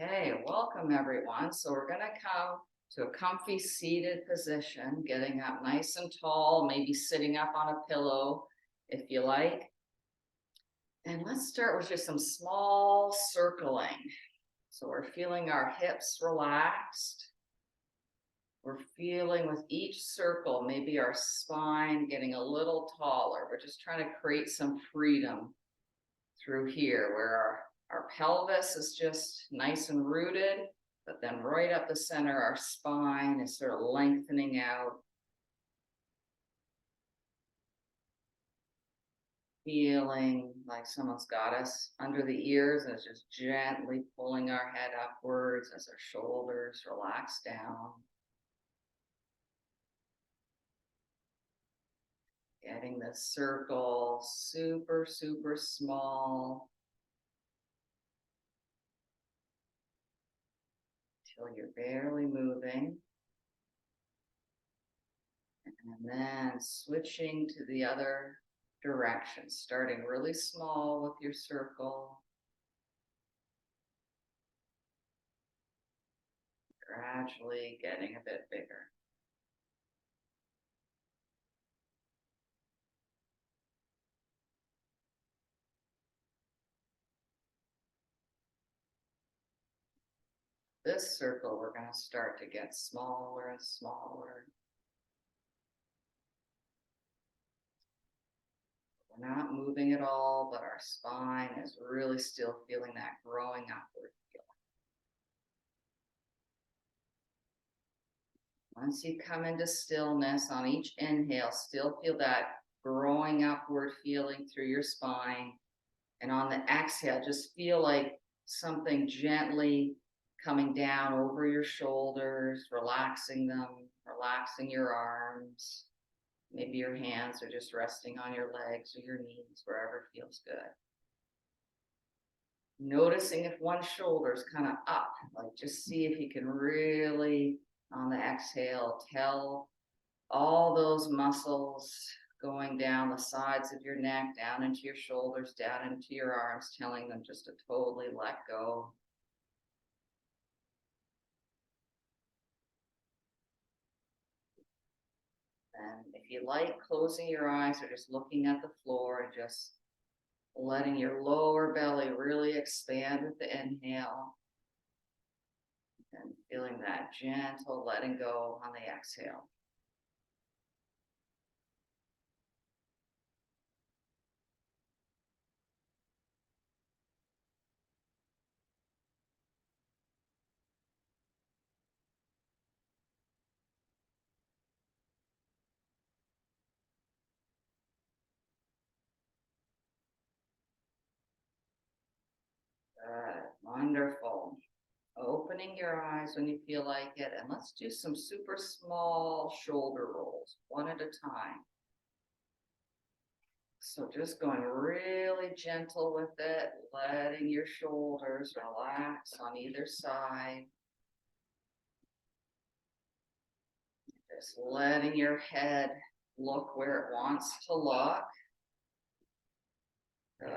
Okay, welcome everyone. So we're gonna come to a comfy seated position, getting up nice and tall, maybe sitting up on a pillow if you like. And let's start with just some small circling. So we're feeling our hips relaxed. We're feeling with each circle, maybe our spine getting a little taller. We're just trying to create some freedom through here where our pelvis is just nice and rooted, but then right up the center, our spine is sort of lengthening out. Feeling like someone's got us under the ears and is just gently pulling our head upwards as our shoulders relax down. Getting the circle super, super small until you're barely moving. And then switching to the other direction, starting really small with your circle. Gradually getting a bit bigger. This circle, we're going to start to get smaller and smaller. We're not moving at all, but our spine is really still feeling that growing upward feeling. Once you come into stillness on each inhale, still feel that growing upward feeling through your spine. And on the exhale, just feel like something gently coming down over your shoulders, relaxing them, relaxing your arms. Maybe your hands are just resting on your legs or your knees, wherever feels good. Noticing if one shoulder is kind of up, like just see if you can really, on the exhale, tell all those muscles going down the sides of your neck, down into your shoulders, down into your arms, telling them just to totally let go. And if you like, closing your eyes or just looking at the floor and just letting your lower belly really expand with the inhale. And feeling that gentle letting go on the exhale. Good, wonderful. Opening your eyes when you feel like it, and let's do some super small shoulder rolls, one at a time. So just going really gentle with it, letting your shoulders relax on either side. Just letting your head look where it wants to look. Good.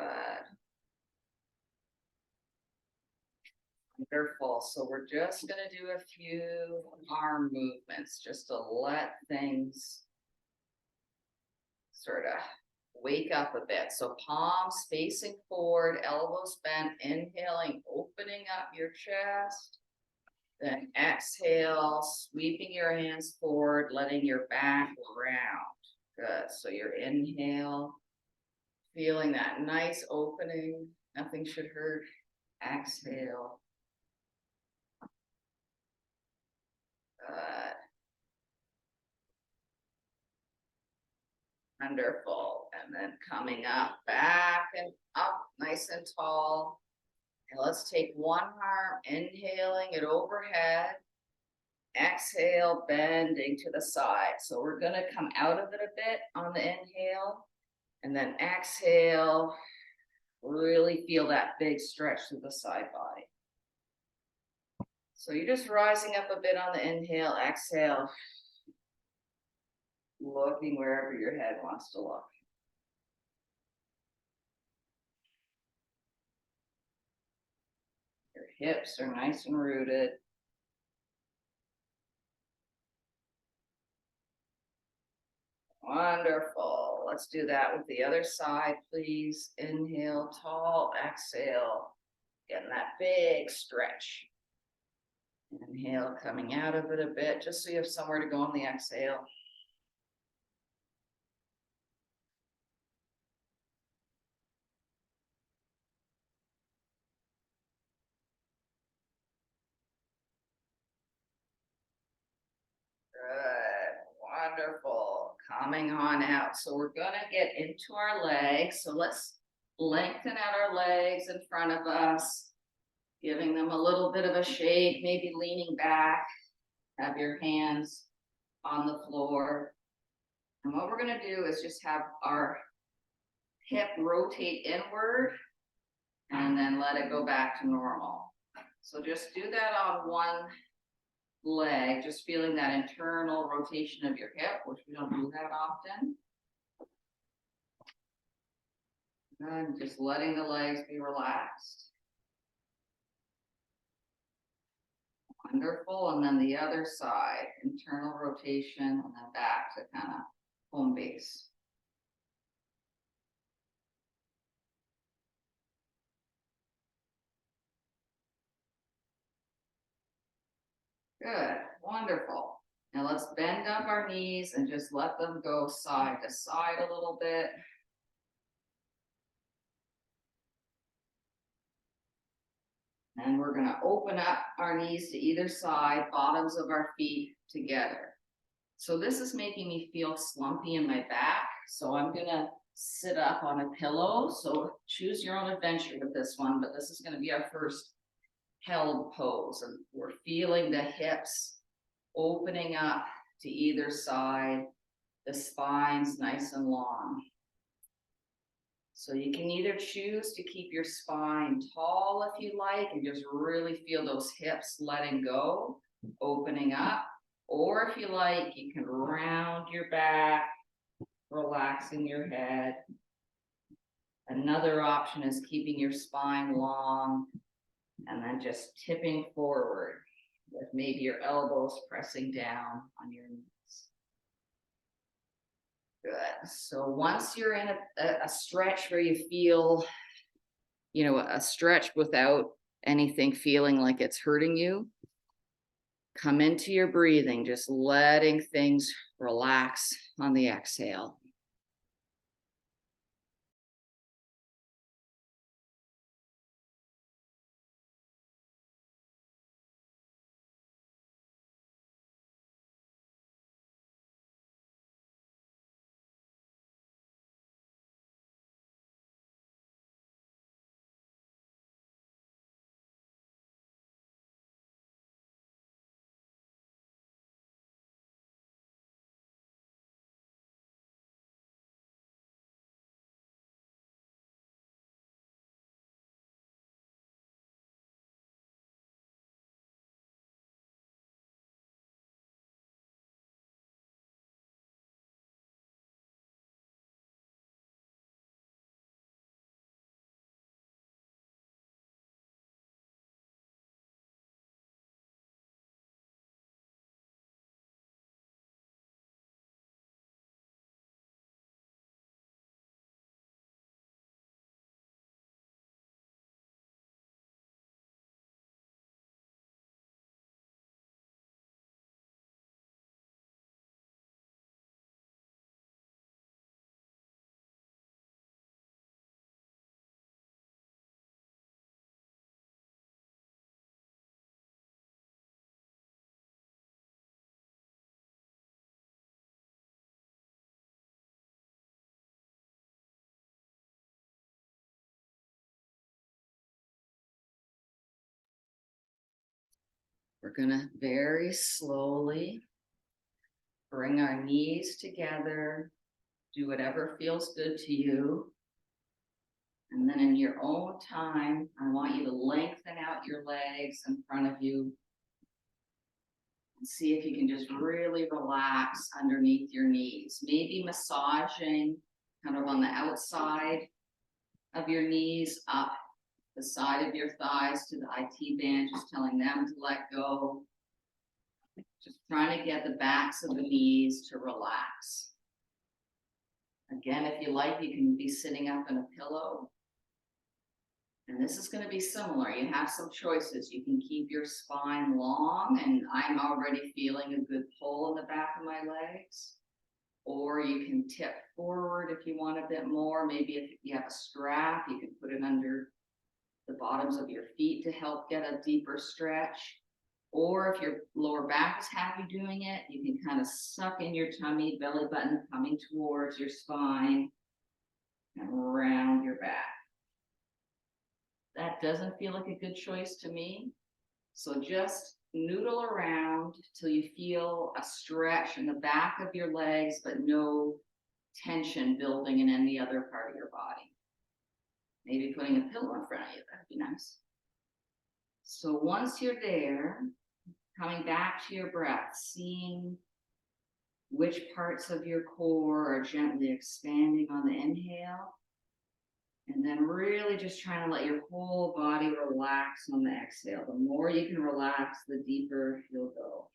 Wonderful. So we're just going to do a few arm movements just to let things sort of wake up a bit. So palms facing forward, elbows bent, inhaling, opening up your chest. Then exhale, sweeping your hands forward, letting your back round. Good. So your inhale, feeling that nice opening. Nothing should hurt. Exhale. Good. Wonderful. And then coming up, back and up, nice and tall. And let's take one arm, inhaling it overhead. Exhale, bending to the side. So we're going to come out of it a bit on the inhale. And then exhale, really feel that big stretch through the side body. So you're just rising up a bit on the inhale, exhale, looking wherever your head wants to look. Your hips are nice and rooted. Wonderful. Let's do that with the other side, please. Inhale, tall, exhale. Getting that big stretch. Inhale, coming out of it a bit, just so you have somewhere to go on the exhale. Good, wonderful. Coming on out. So we're gonna get into our legs. So let's lengthen out our legs in front of us, giving them a little bit of a shake, maybe leaning back. Have your hands on the floor. And what we're gonna do is just have our hip rotate inward and then let it go back to normal. So just do that on one leg, just feeling that internal rotation of your hip, which we don't do that often. And just letting the legs be relaxed. Wonderful. And then the other side, internal rotation, and then back to kind of home base. Good, wonderful. Now let's bend up our knees and just let them go side to side a little bit. And we're gonna open up our knees to either side, bottoms of our feet together. So this is making me feel slumpy in my back. So I'm gonna sit up on a pillow. So choose your own adventure with this one, but this is gonna be our first held pose. And we're feeling the hips opening up to either side. The spine's nice and long. So you can either choose to keep your spine tall if you like, and just really feel those hips letting go, opening up. Or if you like, you can round your back, relaxing your head. Another option is keeping your spine long and then just tipping forward with maybe your elbows pressing down on your knees. Good. So once you're in a stretch where you feel, a stretch without anything feeling like it's hurting you, come into your breathing, just letting things relax on the exhale. We're gonna very slowly bring our knees together, do whatever feels good to you. And then in your own time, I want you to lengthen out your legs in front of you. And see if you can just really relax underneath your knees. Maybe massaging kind of on the outside of your knees up the side of your thighs to the IT band, just telling them to let go. Just trying to get the backs of the knees to relax. Again, if you like, you can be sitting up in a pillow. And this is going to be similar. You have some choices. You can keep your spine long, and I'm already feeling a good pull in the back of my legs. Or you can tip forward if you want a bit more. Maybe if you have a strap, you can put it under the bottoms of your feet to help get a deeper stretch. Or if your lower back is happy doing it, you can kind of suck in your tummy, belly button coming towards your spine, and round your back. That doesn't feel like a good choice to me. So just noodle around till you feel a stretch in the back of your legs, but no tension building in any other part of your body. Maybe putting a pillow in front of you, that'd be nice. So once you're there, coming back to your breath, seeing which parts of your core are gently expanding on the inhale, and then really just trying to let your whole body relax on the exhale. The more you can relax, the deeper you'll go.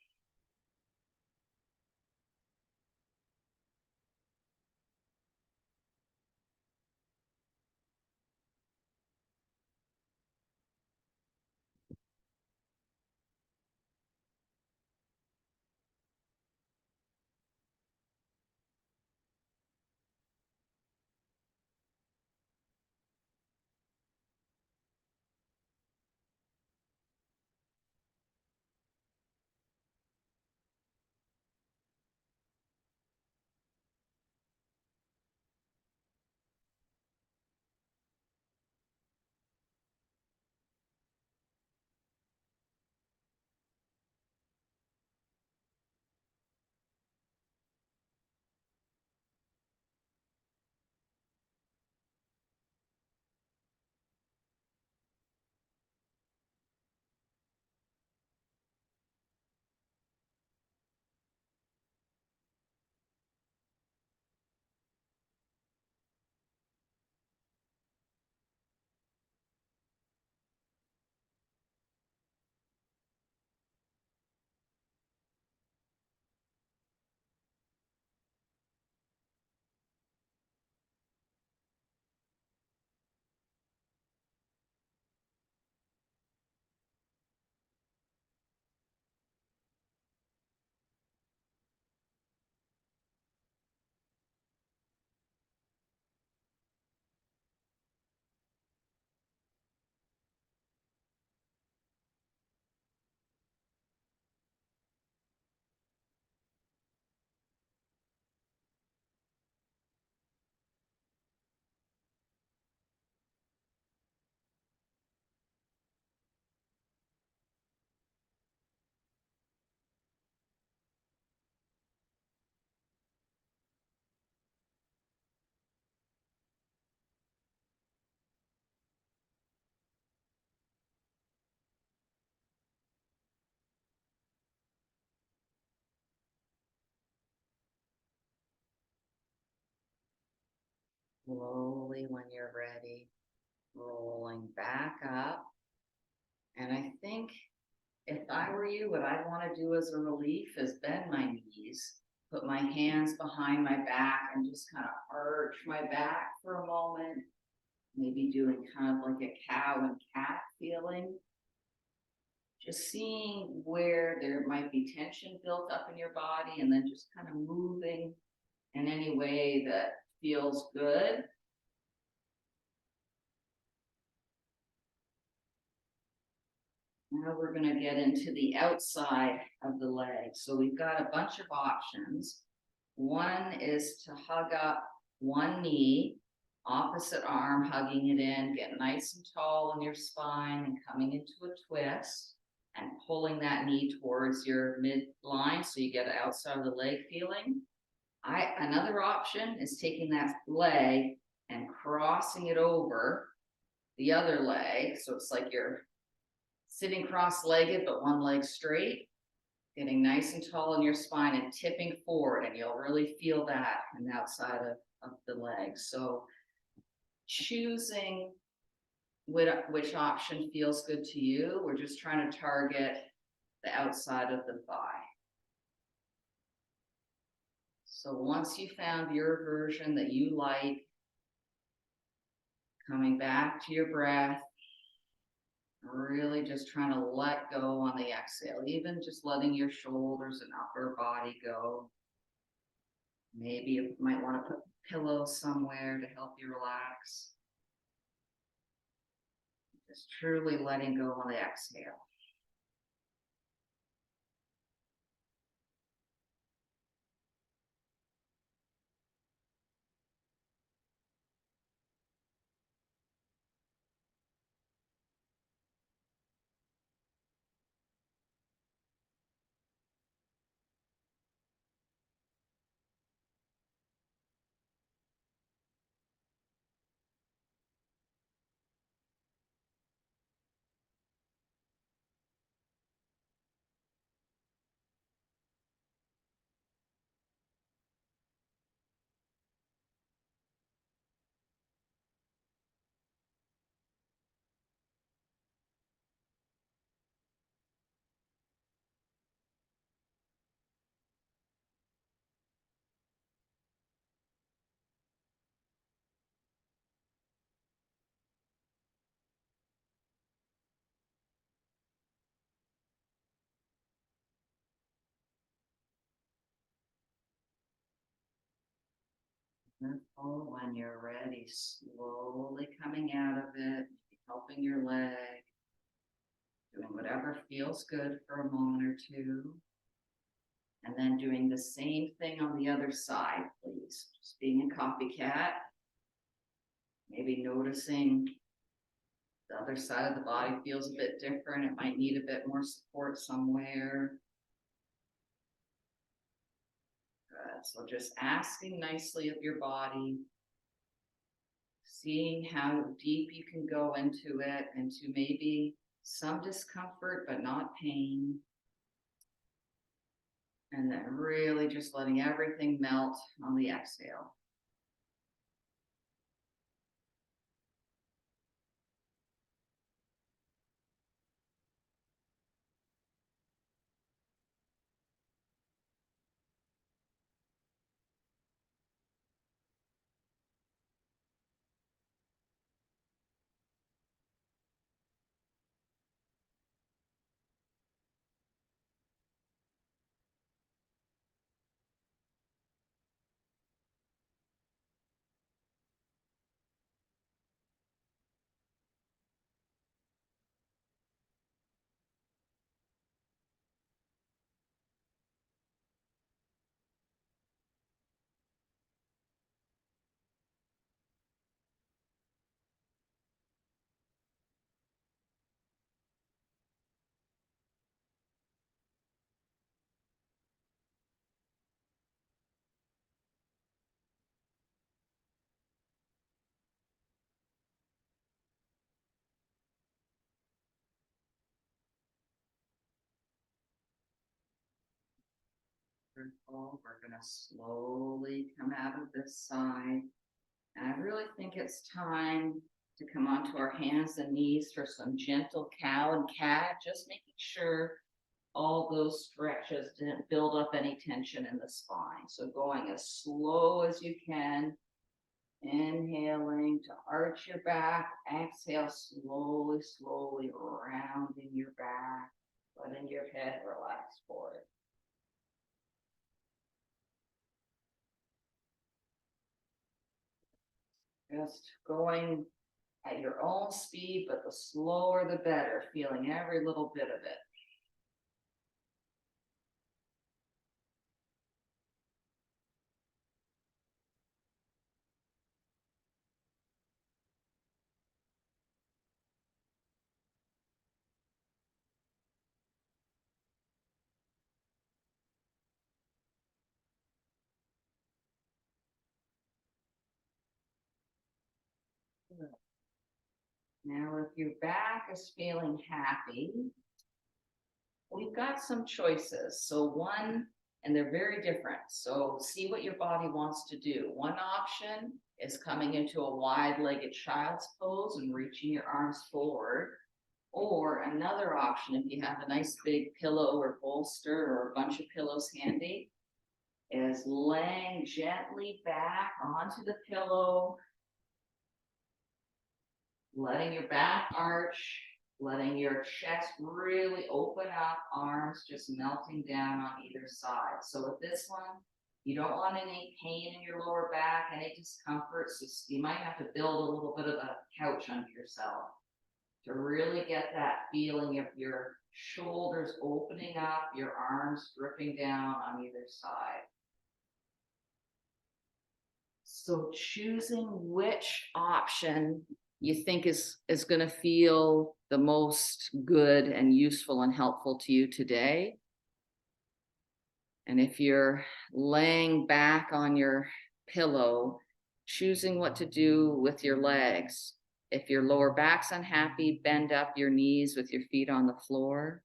Slowly, when you're ready, rolling back up. And I think if I were you, what I'd want to do as a relief is bend my knees, put my hands behind my back, and just kind of arch my back for a moment. Maybe doing kind of like a cow and cat feeling. Just seeing where there might be tension built up in your body, and then just kind of moving in any way that feels good. Now we're going to get into the outside of the leg. So we've got a bunch of options. One is to hug up one knee, opposite arm, hugging it in, get nice and tall in your spine and coming into a twist and pulling that knee towards your midline so you get an outside of the leg feeling. Another option is taking that leg and crossing it over the other leg. So it's like you're sitting cross-legged, but one leg straight, getting nice and tall in your spine and tipping forward, and you'll really feel that on the outside of the leg. So choosing which option feels good to you. We're just trying to target the outside of the thigh. So once you found your version that you like, coming back to your breath, really just trying to let go on the exhale, even just letting your shoulders and upper body go. Maybe you might want to put a pillow somewhere to help you relax. Just truly letting go on the exhale. When you're ready, slowly coming out of it, helping your leg, doing whatever feels good for a moment or two. And then doing the same thing on the other side, please. Just being a copycat. Maybe noticing the other side of the body feels a bit different. It might need a bit more support somewhere. Good. So just asking nicely of your body, seeing how deep you can go into it, into maybe some discomfort, but not pain. And then really just letting everything melt on the exhale. We're going to slowly come out of this side. And I really think it's time to come onto our hands and knees for some gentle cow and cat, just making sure all those stretches didn't build up any tension in the spine. So going as slow as you can, inhaling to arch your back, exhale slowly, slowly rounding your back, letting your head relax for it. Just going at your own speed, but the slower the better, feeling every little bit of it. Now, if your back is feeling happy, we've got some choices. So one and they're very different. So see what your body wants to do. One option is coming into a wide-legged child's pose and reaching your arms forward. Or another option, if you have a nice big pillow or bolster or a bunch of pillows handy, is laying gently back onto the pillow, letting your back arch, letting your chest really open up, arms just melting down on either side. So with this one, you don't want any pain in your lower back, any discomfort. So you might have to build a little bit of a couch under yourself to really get that feeling of your shoulders opening up, your arms dripping down on either side. So choosing which option you think is going to feel the most good and useful and helpful to you today. And if you're laying back on your pillow, choosing what to do with your legs. If your lower back's unhappy, bend up your knees with your feet on the floor.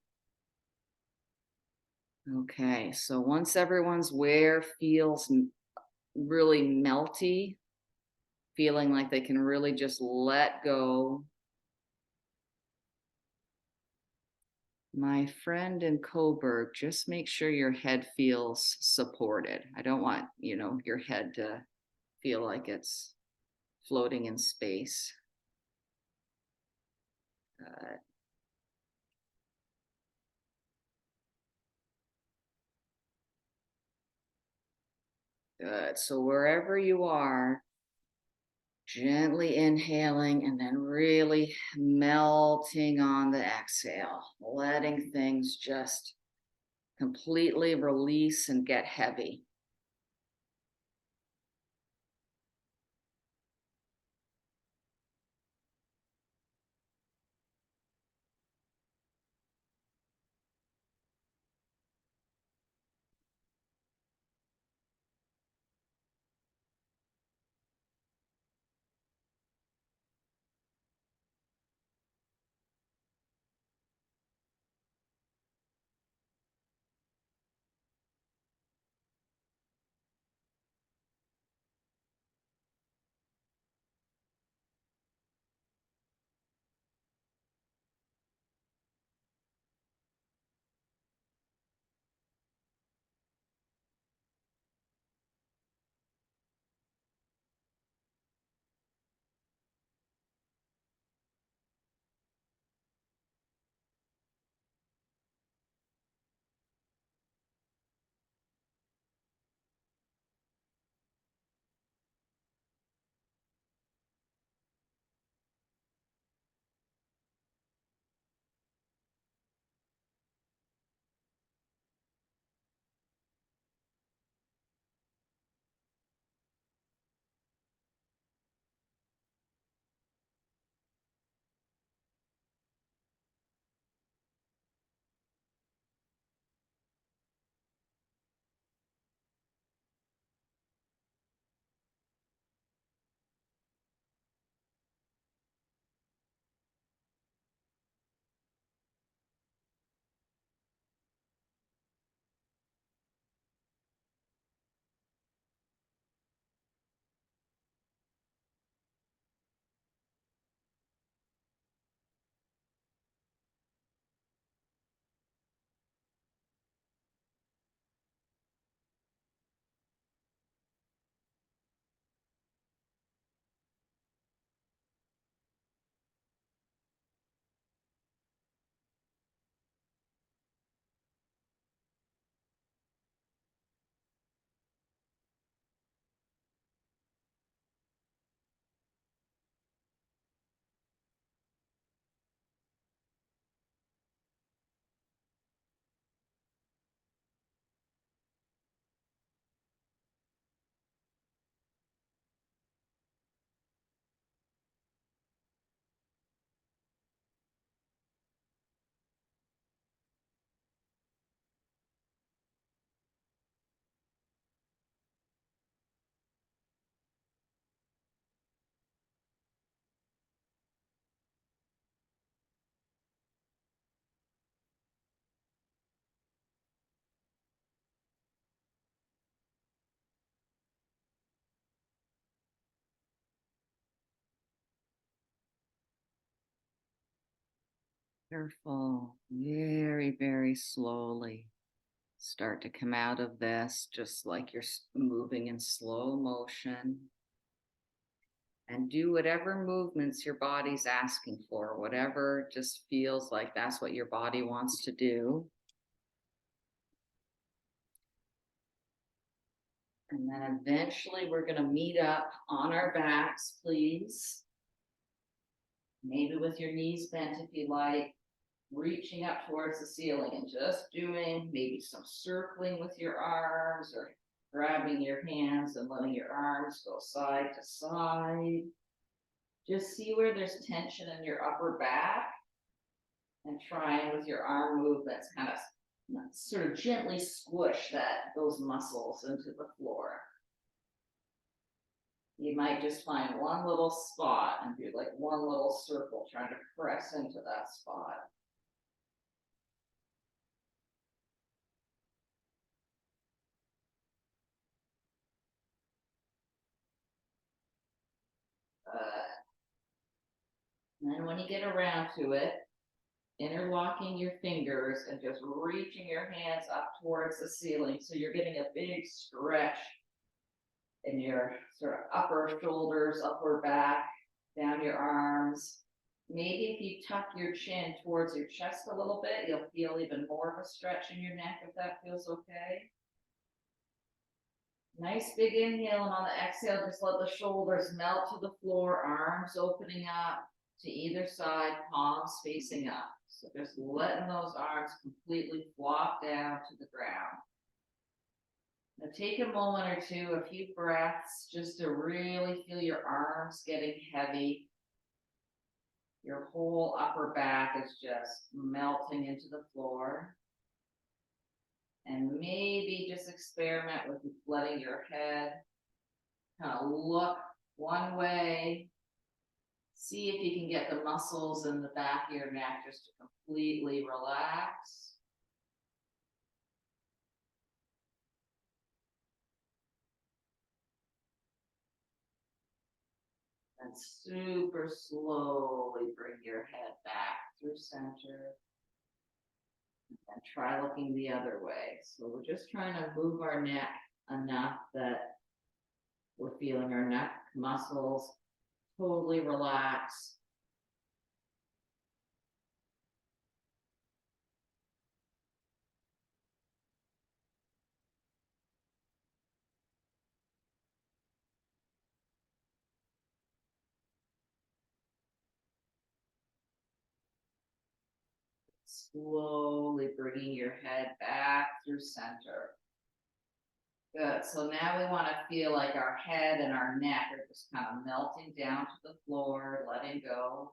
Okay, so once everyone's wear feels really melty, feeling like they can really just let go. My friend in Coburg, just make sure your head feels supported. I don't want, your head to feel like it's floating in space. Good. Good. So wherever you are, gently inhaling and then really melting on the exhale, letting things just completely release and get heavy. Wonderful. Very, very slowly start to come out of this, just like you're moving in slow motion. And do whatever movements your body's asking for, whatever just feels like that's what your body wants to do. And then eventually we're going to meet up on our backs, please. Maybe with your knees bent if you like, reaching up towards the ceiling and just doing maybe some circling with your arms or grabbing your hands and letting your arms go side to side. Just see where there's tension in your upper back and trying with your arm movements kind of sort of gently squish those muscles into the floor. You might just find one little spot and do like one little circle trying to press into that spot. And then when you get around to it, interlocking your fingers and just reaching your hands up towards the ceiling. So you're getting a big stretch in your sort of upper shoulders, upper back, down your arms. Maybe if you tuck your chin towards your chest a little bit, you'll feel even more of a stretch in your neck if that feels okay. Nice big inhale, and on the exhale, just let the shoulders melt to the floor, arms opening up to either side, palms facing up. So just letting those arms completely flop down to the ground. Now take a moment or two, a few breaths, just to really feel your arms getting heavy. Your whole upper back is just melting into the floor. And maybe just experiment with letting your head kind of look one way. See if you can get the muscles in the back of your neck just to completely relax. And super slowly bring your head back through center. And try looking the other way. So we're just trying to move our neck enough that we're feeling our neck muscles totally relax. Slowly bringing your head back through center. Good. So now we want to feel like our head and our neck are just kind of melting down to the floor, letting go.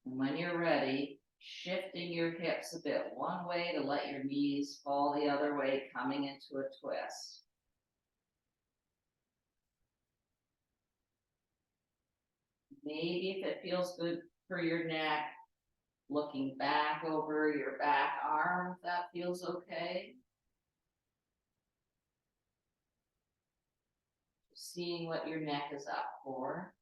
And when you're ready, shifting your hips a bit one way to let your knees fall the other way, coming into a twist. Maybe if it feels good for your neck, looking back over your back arm, if that feels okay. Seeing what your neck is up for.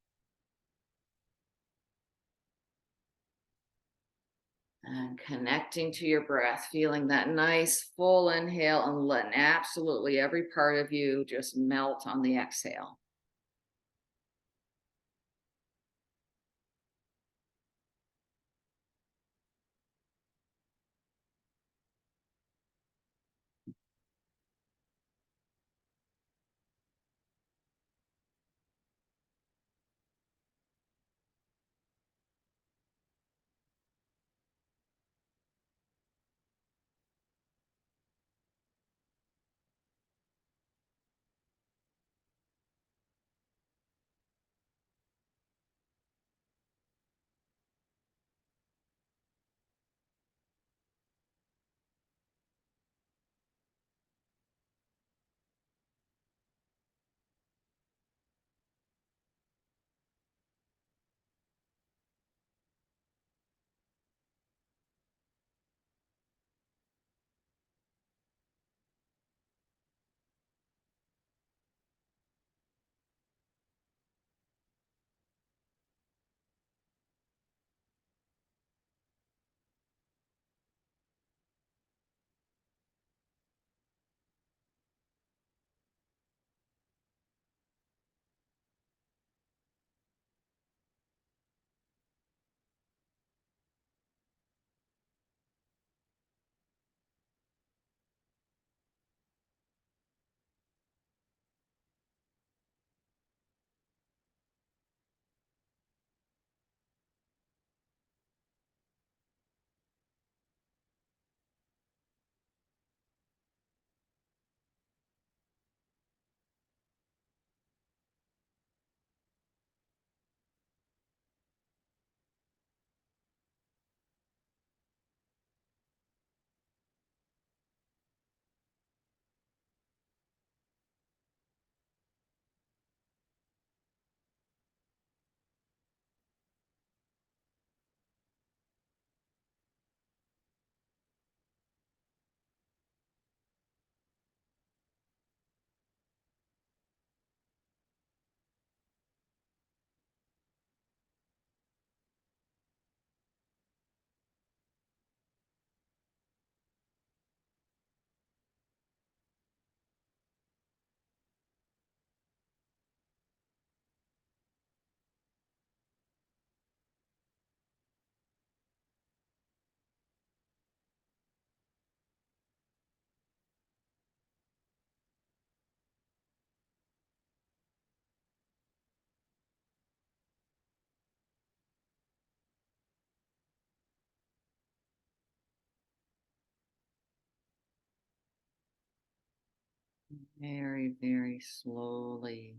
And connecting to your breath, feeling that nice full inhale and letting absolutely every part of you just melt on the exhale. Very, very slowly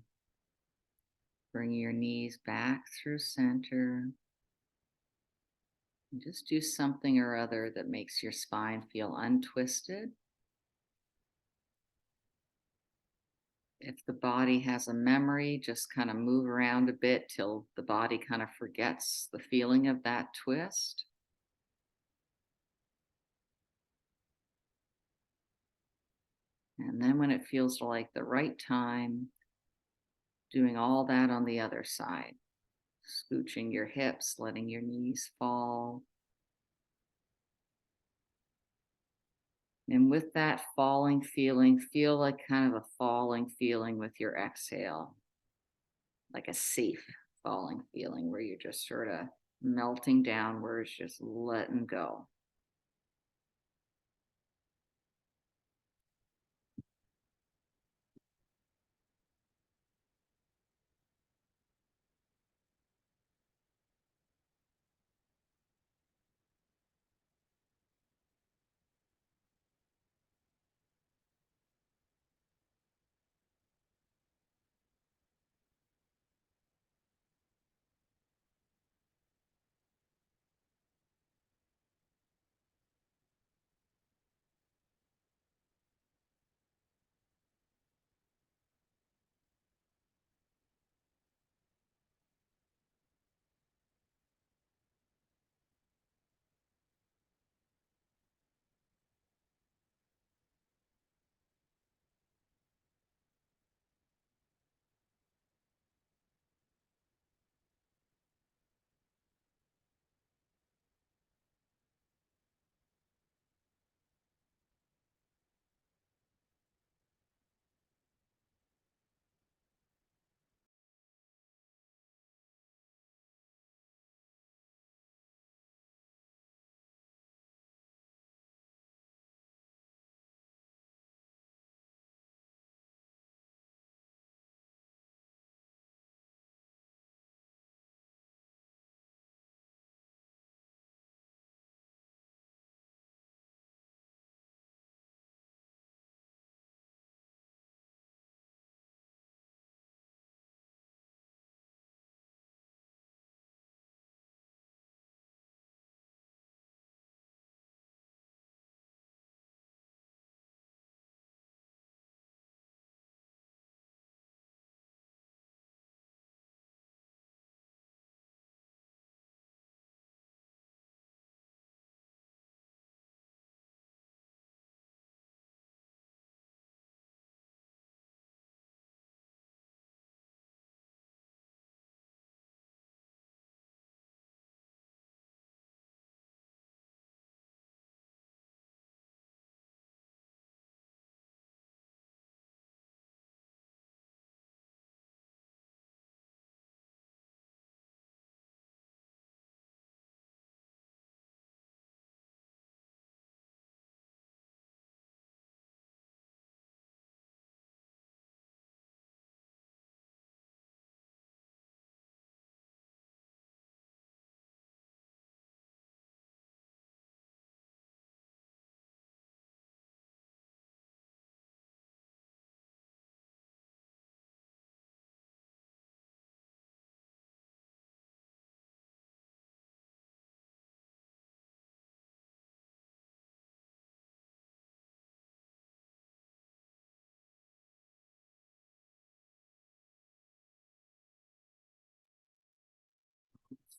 bring your knees back through center. And just do something or other that makes your spine feel untwisted. If the body has a memory, just kind of move around a bit till the body kind of forgets the feeling of that twist. And then when it feels like the right time, doing all that on the other side, scooching your hips, letting your knees fall. And with that falling feeling, feel like kind of a falling feeling with your exhale, like a safe falling feeling where you're just sort of melting downwards, just letting go.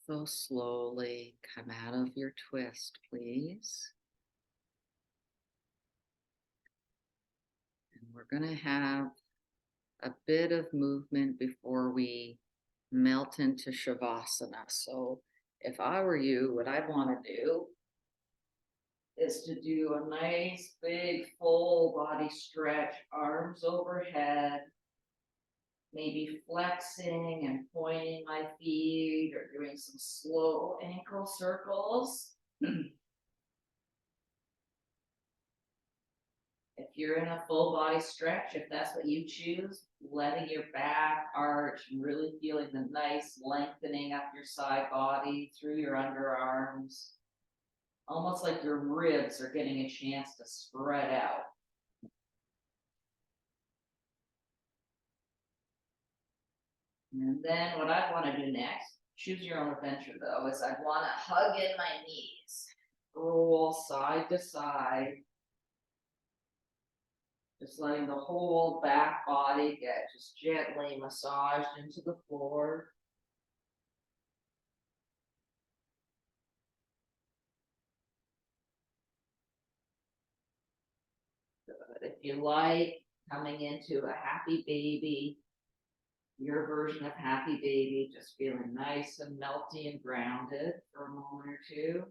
So slowly come out of your twist, please. And we're going to have a bit of movement before we melt into Shavasana. So if I were you, what I'd want to do is to do a nice big full body stretch, arms overhead, maybe flexing and pointing my feet or doing some slow ankle circles. If you're in a full body stretch, if that's what you choose, letting your back arch and really feeling the nice lengthening up your side body through your underarms, almost like your ribs are getting a chance to spread out. And then what I want to do next, choose your own adventure though, is I want to hug in my knees, roll side to side, just letting the whole back body get just gently massaged into the floor. But if you like, coming into a happy baby, your version of happy baby, just feeling nice and melty and grounded for a moment or two.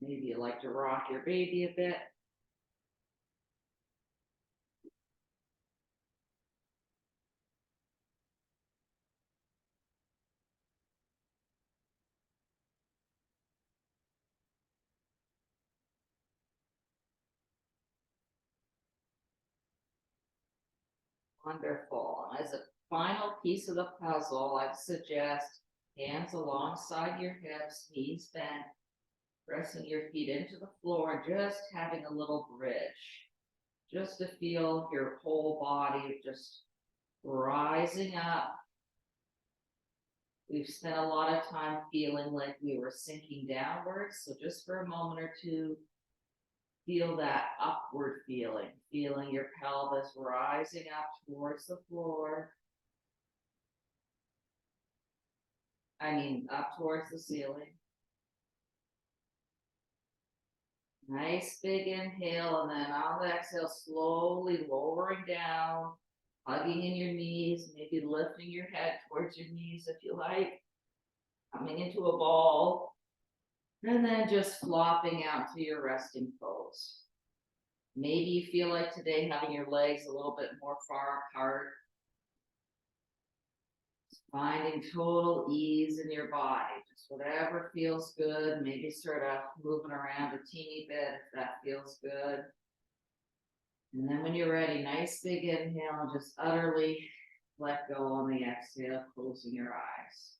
Maybe you like to rock your baby a bit. Wonderful. As a final piece of the puzzle, I'd suggest hands alongside your hips, knees bent, pressing your feet into the floor, just having a little bridge, just to feel your whole body just rising up. We've spent a lot of time feeling like we were sinking downwards, so just for a moment or two, feel that upward feeling, feeling your pelvis rising up towards the floor. I mean, up towards the ceiling. Nice big inhale, and then on the exhale, slowly lowering down, hugging in your knees, maybe lifting your head towards your knees if you like, coming into a ball, and then just flopping out to your resting pose. Maybe you feel like today having your legs a little bit more far apart, finding total ease in your body, just whatever feels good. Maybe sort of moving around a teeny bit if that feels good. And then when you're ready, nice big inhale and just utterly let go on the exhale, closing your eyes.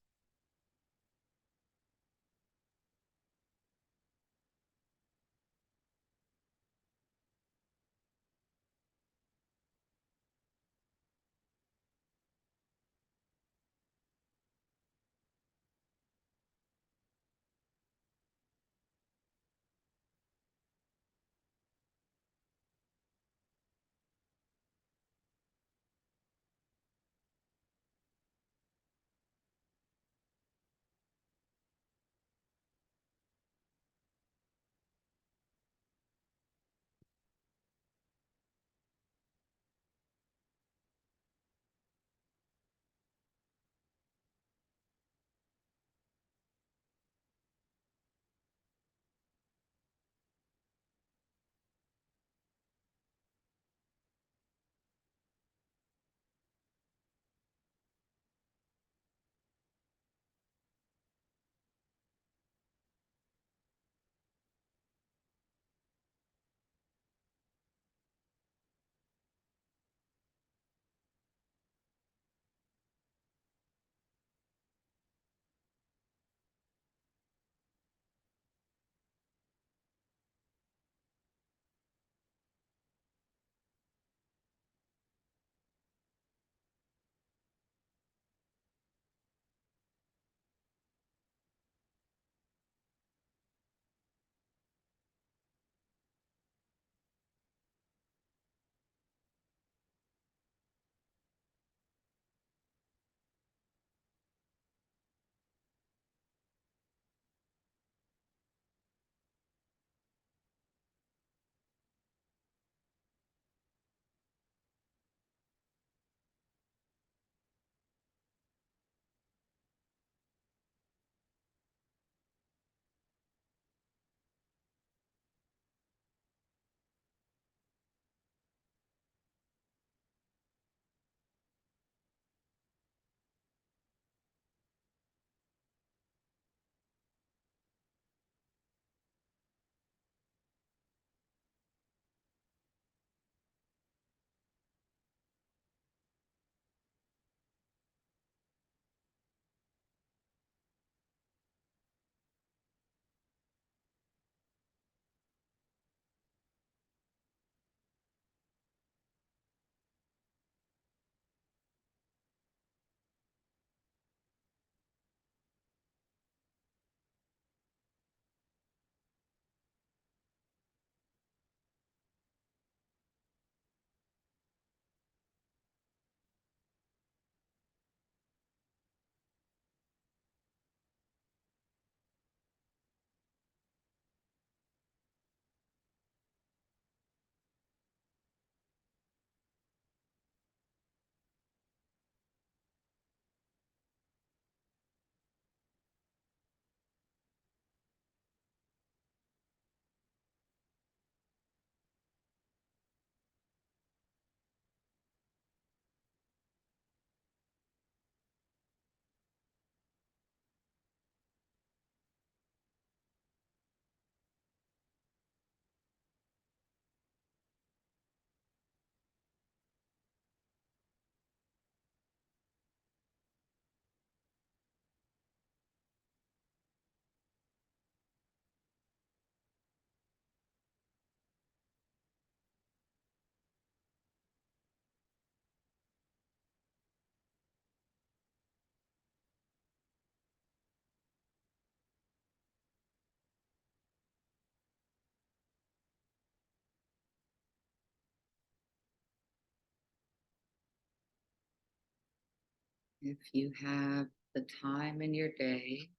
If you have the time in your day,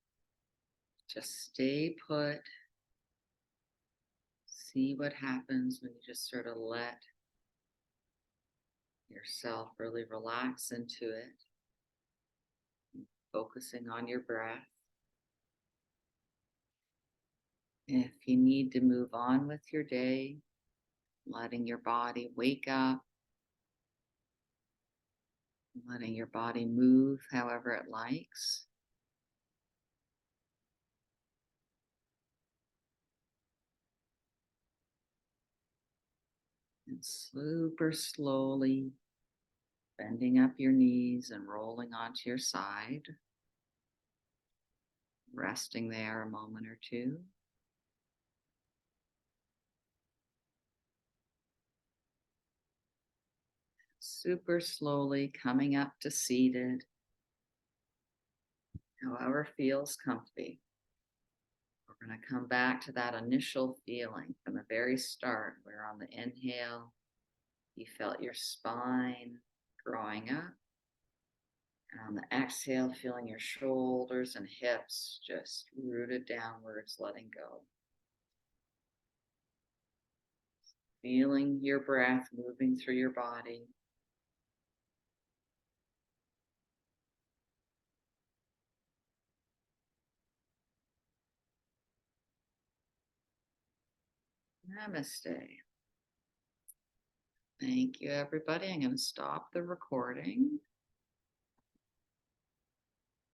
just stay put. See what happens when you just sort of let yourself really relax into it, focusing on your breath. If you need to move on with your day, letting your body wake up, letting your body move however it likes. And super slowly bending up your knees and rolling onto your side, resting there a moment or two. Super slowly coming up to seated, however feels comfy. We're going to come back to that initial feeling from the very start, where on the inhale, you felt your spine growing up. And on the exhale, feeling your shoulders and hips just rooted downwards, letting go. Feeling your breath moving through your body. Namaste. Thank you, everybody. I'm going to stop the recording.